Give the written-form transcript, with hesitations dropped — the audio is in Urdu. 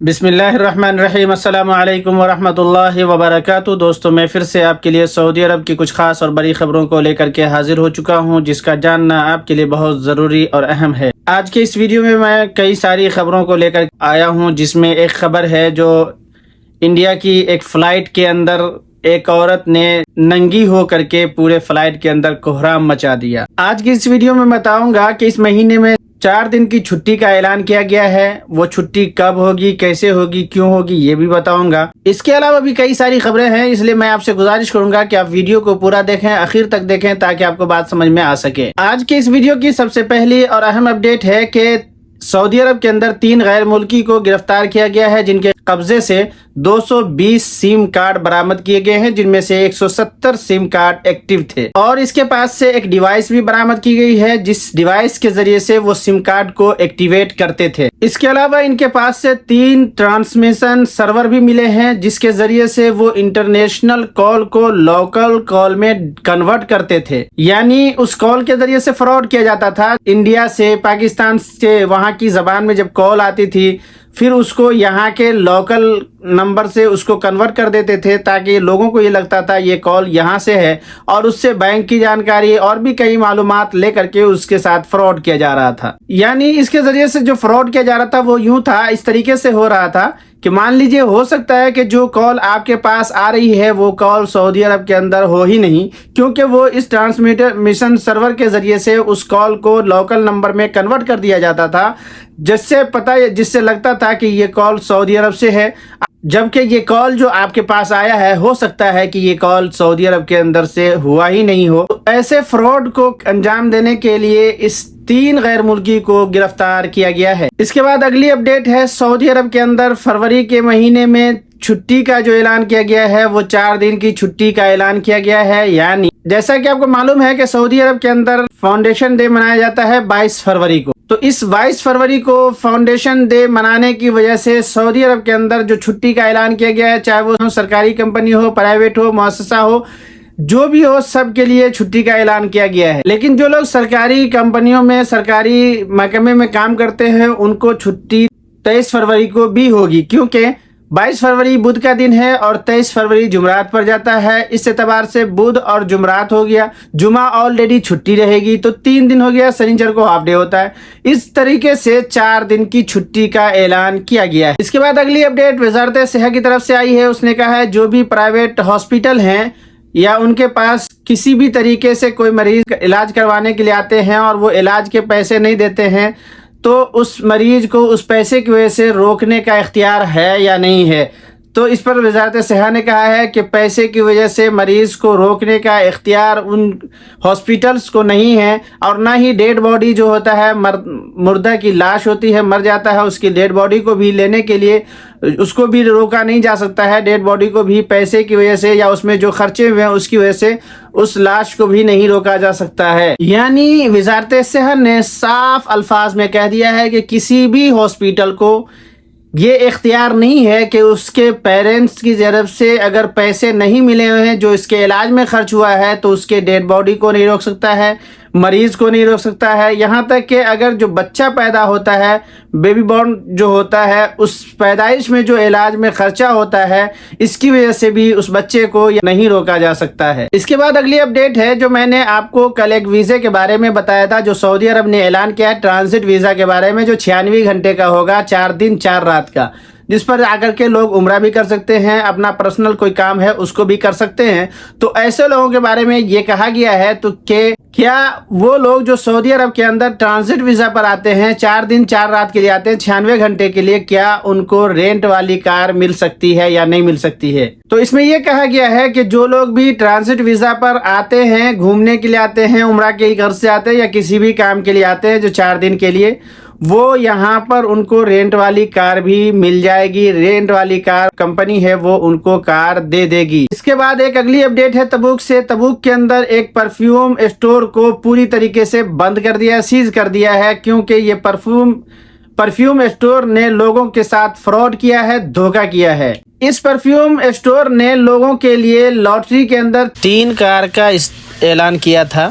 بسم اللہ الرحمن الرحیم۔ السلام علیکم ورحمۃ اللہ وبرکاتہ۔ دوستو، میں پھر سے آپ کے لیے سعودی عرب کی کچھ خاص اور بڑی خبروں کو لے کر کے حاضر ہو چکا ہوں، جس کا جاننا آپ کے لیے بہت ضروری اور اہم ہے۔ آج کے اس ویڈیو میں کئی ساری خبروں کو لے کر آیا ہوں، جس میں ایک خبر ہے جو انڈیا کی ایک فلائٹ کے اندر ایک عورت نے ننگی ہو کر کے پورے فلائٹ کے اندر کوہرام مچا دیا۔ آج کی اس ویڈیو میں بتاؤں گا کہ اس مہینے میں 4 دن کی چھٹی کا اعلان کیا گیا ہے۔ وہ چھٹی کب ہوگی، کیسے ہوگی، کیوں ہوگی، یہ بھی بتاؤں گا۔ اس کے علاوہ بھی کئی ساری خبریں ہیں، اس لیے میں آپ سے گزارش کروں گا کہ آپ ویڈیو کو پورا دیکھیں، آخر تک دیکھیں، تاکہ آپ کو بات سمجھ میں آ سکے۔ آج کے اس ویڈیو کی سب سے پہلی اور اہم اپڈیٹ ہے کہ سعودی عرب کے اندر 3 غیر ملکی کو گرفتار کیا گیا ہے، جن کے قبضے سے 220 سیم کارڈ برآمد کیے گئے ہیں، جن میں سے 170 سیم کارڈ ایکٹیو تھے، اور اس کے پاس سے ایک ڈیوائس بھی برآمد کی گئی ہے، جس ڈیوائس کے ذریعے سے وہ سیم کارڈ کو ایکٹیویٹ کرتے تھے۔ اس کے علاوہ ان کے پاس سے 3 ٹرانسمیشن سرور بھی ملے ہیں، جس کے ذریعے سے وہ انٹرنیشنل کال کو لوکل کال میں کنورٹ کرتے تھے، یعنی اس کال کے ذریعے سے فراڈ کیا جاتا تھا۔ انڈیا سے، پاکستان سے، وہاں کی زبان میں جب کال آتی تھی، پھر اس کو یہاں کے لوکل نمبر سے اس کو کنورٹ کر دیتے تھے، تاکہ لوگوں کو یہ لگتا تھا یہ کال یہاں سے ہے، اور اس سے بینک کی جانکاری اور بھی کئی معلومات لے کر کے اس کے ساتھ فراڈ کیا جا رہا تھا۔ یعنی اس کے ذریعے سے جو فراڈ کیا جا رہا تھا وہ یوں تھا، اس طریقے سے ہو رہا تھا کہ مان لیجئے ہو سکتا ہے کہ جو کال آپ کے پاس آ رہی ہے وہ کال سعودی عرب کے اندر ہو ہی نہیں، کیونکہ وہ اس ٹرانسمیشن سرور کے ذریعے سے اس کال کو لوکل نمبر میں کنورٹ کر دیا جاتا تھا، جس سے لگتا تھا کہ یہ کال سعودی عرب سے ہے، جبکہ یہ کال جو آپ کے پاس آیا ہے ہو سکتا ہے کہ یہ کال سعودی عرب کے اندر سے ہوا ہی نہیں ہو۔ ایسے فراڈ کو انجام دینے کے لیے اس 3 غیر ملکی کو گرفتار کیا گیا ہے۔ اس کے بعد اگلی اپڈیٹ ہے، سعودی عرب کے اندر فروری کے مہینے میں چھٹی کا جو اعلان کیا گیا ہے وہ 4 دن کی چھٹی کا اعلان کیا گیا ہے۔ یعنی جیسا کہ آپ کو معلوم ہے کہ سعودی عرب کے اندر فاؤنڈیشن ڈے منایا جاتا ہے 22 فروری کو، تو اس 22 فروری کو فاؤنڈیشن ڈے منانے کی وجہ سے سعودی عرب کے اندر جو چھٹی کا اعلان کیا گیا ہے، چاہے وہ سرکاری کمپنی ہو، پرائیویٹ ہو، مؤسسہ ہو، جو بھی ہو، سب کے لیے چھٹی کا اعلان کیا گیا ہے۔ لیکن جو لوگ سرکاری کمپنیوں میں، سرکاری محکمے میں کام کرتے ہیں، ان کو چھٹی 23 فروری کو بھی ہوگی، کیونکہ 22 فروری بدھ کا دن ہے اور 23 فروری جمعرات پر جاتا ہے۔ اس اعتبار سے بدھ اور جمعرات ہو گیا، جمعہ آلریڈی چھٹی رہے گی، تو 3 دن ہو گیا، سنیچر کو ہاف ڈے ہوتا ہے۔ اس طریقے سے 4 دن کی چھٹی کا اعلان کیا گیا ہے۔ اس کے بعد اگلی اپڈیٹ وزارت صحت کی طرف سے آئی ہے۔ اس نے کہا ہے جو بھی پرائیویٹ ہاسپٹل ہیں یا ان کے پاس کسی بھی طریقے سے کوئی مریض کا علاج کروانے کے لیے آتے ہیں اور وہ علاج کے پیسے نہیں دیتے ہیں، تو اس مریض کو اس پیسے کی وجہ سے روکنے کا اختیار ہے یا نہیں ہے۔ تو اس پر وزارت صحت نے کہا ہے کہ پیسے کی وجہ سے مریض کو روکنے کا اختیار ان ہاسپٹلس کو نہیں ہے، اور نہ ہی ڈیڈ باڈی جو ہوتا ہے، مردہ کی لاش ہوتی ہے، مر جاتا ہے، اس کی ڈیڈ باڈی کو بھی لینے کے لیے اس کو بھی روکا نہیں جا سکتا ہے۔ ڈیڈ باڈی کو بھی پیسے کی وجہ سے یا اس میں جو خرچے ہوئے ہیں اس کی وجہ سے اس لاش کو بھی نہیں روکا جا سکتا ہے۔ یعنی وزارت صحت نے صاف الفاظ میں کہہ دیا ہے کہ کسی بھی ہاسپٹل کو یہ اختیار نہیں ہے کہ اس کے پیرنٹس کی طرف سے اگر پیسے نہیں ملے ہوئے ہیں جو اس کے علاج میں خرچ ہوا ہے، تو اس کے ڈیڈ باڈی کو نہیں روک سکتا ہے، مریض کو نہیں روک سکتا ہے۔ یہاں تک کہ اگر جو بچہ پیدا ہوتا ہے، بیبی بورن جو ہوتا ہے، اس پیدائش میں جو علاج میں خرچہ ہوتا ہے، اس کی وجہ سے بھی اس بچے کو نہیں روکا جا سکتا ہے۔ اس کے بعد اگلی اپڈیٹ ہے جو میں نے آپ کو کل ایک ویزے کے بارے میں بتایا تھا، جو سعودی عرب نے اعلان کیا ہے ٹرانزٹ ویزا کے بارے میں، جو 96 گھنٹے کا ہوگا، 4 دن 4 رات کا، جس پر آ کر کے لوگ عمرہ بھی کر سکتے ہیں، اپنا پرسنل کوئی کام ہے اس کو بھی کر سکتے ہیں۔ تو ایسے لوگوں کے بارے میں یہ کہا گیا ہے تو کہ کیا وہ لوگ جو سعودی عرب کے اندر ٹرانزٹ ویزا پر آتے ہیں، 4 دن 4 رات کے لیے آتے ہیں، 96 گھنٹے کے لیے، کیا ان کو رینٹ والی کار مل سکتی ہے یا نہیں مل سکتی ہے؟ تو اس میں یہ کہا گیا ہے کہ جو لوگ بھی ٹرانزٹ ویزا پر آتے ہیں، گھومنے کے لیے آتے ہیں، عمرہ کے غرض سے آتے ہیں یا کسی بھی کام کے لیے آتے ہیں جو 4 دن کے لیے، وہ یہاں پر ان کو رینٹ والی کار بھی مل جائے گی۔ رینٹ والی کار کمپنی ہے وہ ان کو کار دے دے گی۔ اس کے بعد ایک اگلی اپڈیٹ ہے تبوک سے۔ تبوک کے اندر ایک پرفیوم اسٹور کو پوری طریقے سے بند کر دیا، سیز کر دیا ہے، کیونکہ یہ پرفیوم اسٹور نے لوگوں کے ساتھ فراڈ کیا ہے، دھوکہ کیا ہے۔ اس پرفیوم اسٹور نے لوگوں کے لیے لاٹری کے اندر 3 کار کا اعلان کیا تھا،